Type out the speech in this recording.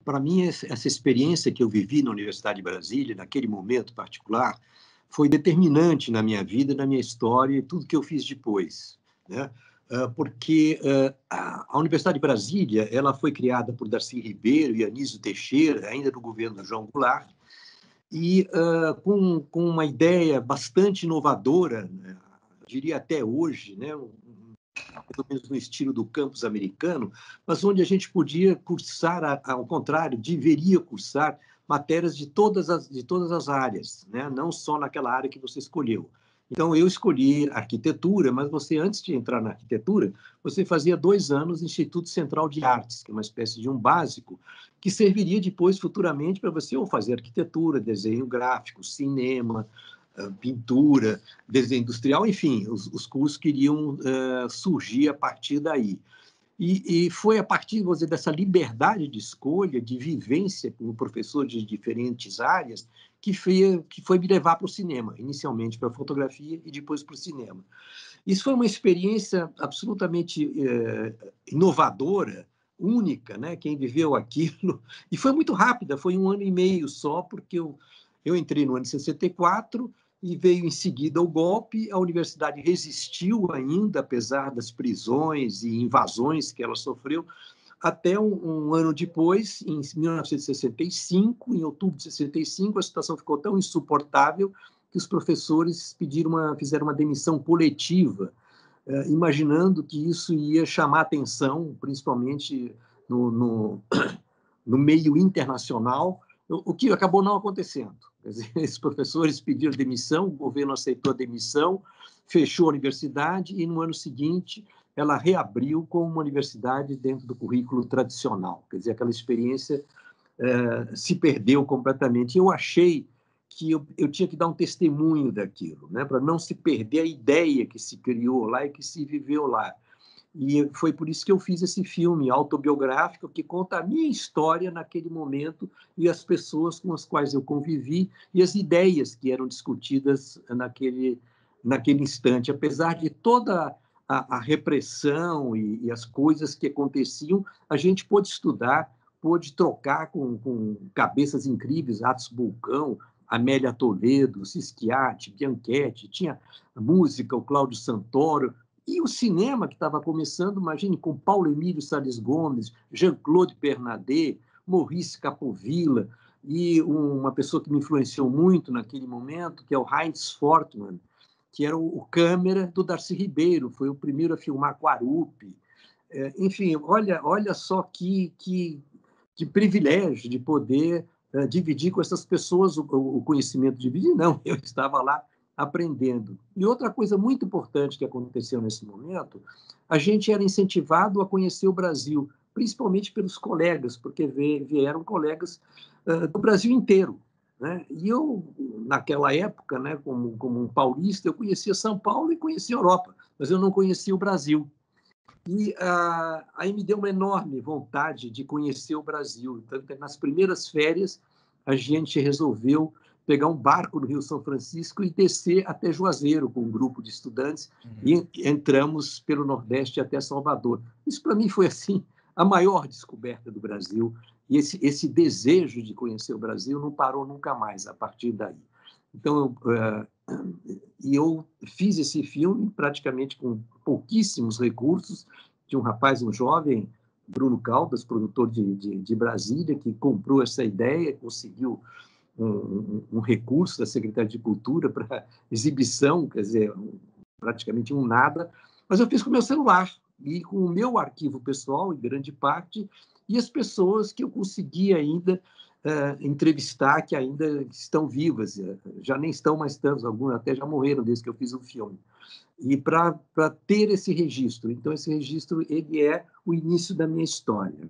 Para mim, essa experiência que eu vivi na Universidade de Brasília, naquele momento particular, foi determinante na minha vida, na minha história e tudo que eu fiz depois, né? Porque a Universidade de Brasília ela foi criada por Darcy Ribeiro e Anísio Teixeira, ainda no governo do João Goulart, e com uma ideia bastante inovadora, né? Diria até hoje, né? Pelo menos no estilo do campus americano, mas onde a gente podia cursar, ao contrário, deveria cursar matérias de todas as áreas, né? Não só naquela área que você escolheu. Então, eu escolhi arquitetura, mas você, antes de entrar na arquitetura, você fazia 2 anos no Instituto Central de Artes, que é uma espécie de um básico, que serviria depois, futuramente, para você ou fazer arquitetura, desenho gráfico, cinema, pintura, desenho industrial, enfim, os cursos que iriam surgir a partir daí. E foi a partir, vamos dizer, dessa liberdade de escolha, de vivência como professor de diferentes áreas, que foi me levar para o cinema, inicialmente para a fotografia e depois para o cinema. Isso foi uma experiência absolutamente inovadora, única, né? Quem viveu aquilo. E foi muito rápida, foi 1 ano e meio só, porque eu entrei no ano de 64 e veio em seguida o golpe. A universidade resistiu ainda, apesar das prisões e invasões que ela sofreu, até um ano depois, em 1965, em outubro de 65, a situação ficou tão insuportável que os professores fizeram uma demissão coletiva, imaginando que isso ia chamar atenção, principalmente no meio internacional, o que acabou não acontecendo. Quer dizer, esses professores pediram demissão, o governo aceitou a demissão, fechou a universidade e, no ano seguinte, ela reabriu como uma universidade dentro do currículo tradicional. Quer dizer, aquela experiência se perdeu completamente. Eu achei que eu tinha que dar um testemunho daquilo, né, para não se perder a ideia que se criou lá e que se viveu lá. E foi por isso que eu fiz esse filme autobiográfico que conta a minha história naquele momento e as pessoas com as quais eu convivi e as ideias que eram discutidas naquele instante. Apesar de toda a repressão e as coisas que aconteciam, a gente pôde estudar, pôde trocar com cabeças incríveis, Atos Bulcão, Amélia Toledo, Sischiatti, Bianchetti, tinha a música, o Cláudio Santoro, e o cinema que estava começando, imagine, com Paulo Emílio Salles Gomes, Jean-Claude Bernardet, Maurice Capovilla, e uma pessoa que me influenciou muito naquele momento, que é o Heinz Fortmann, que era o câmera do Darcy Ribeiro, foi o primeiro a filmar Guarupi. Enfim, olha só que privilégio de poder dividir com essas pessoas o conhecimento. Dividir, não, eu estava lá aprendendo. E outra coisa muito importante que aconteceu nesse momento, a gente era incentivado a conhecer o Brasil, principalmente pelos colegas, porque vieram colegas do Brasil inteiro, né? E eu, naquela época, né, como um paulista, eu conhecia São Paulo e conhecia a Europa, mas eu não conhecia o Brasil. E aí me deu uma enorme vontade de conhecer o Brasil. Então, nas primeiras férias, a gente resolveu pegar um barco no Rio São Francisco e descer até Juazeiro com um grupo de estudantes e entramos pelo Nordeste até Salvador. Isso, para mim, foi assim a maior descoberta do Brasil. E esse desejo de conhecer o Brasil não parou nunca mais a partir daí. Então, eu fiz esse filme praticamente com pouquíssimos recursos, de um rapaz, um jovem, Bruno Caldas, produtor de Brasília, que comprou essa ideia, conseguiu um recurso da Secretaria de Cultura para exibição, quer dizer, praticamente um nada, mas eu fiz com o meu celular e com o meu arquivo pessoal, em grande parte, e as pessoas que eu consegui ainda entrevistar, que ainda estão vivas, já nem estão mais tantos, alguns até já morreram desde que eu fiz o filme. E para ter esse registro. Então, esse registro ele é o início da minha história.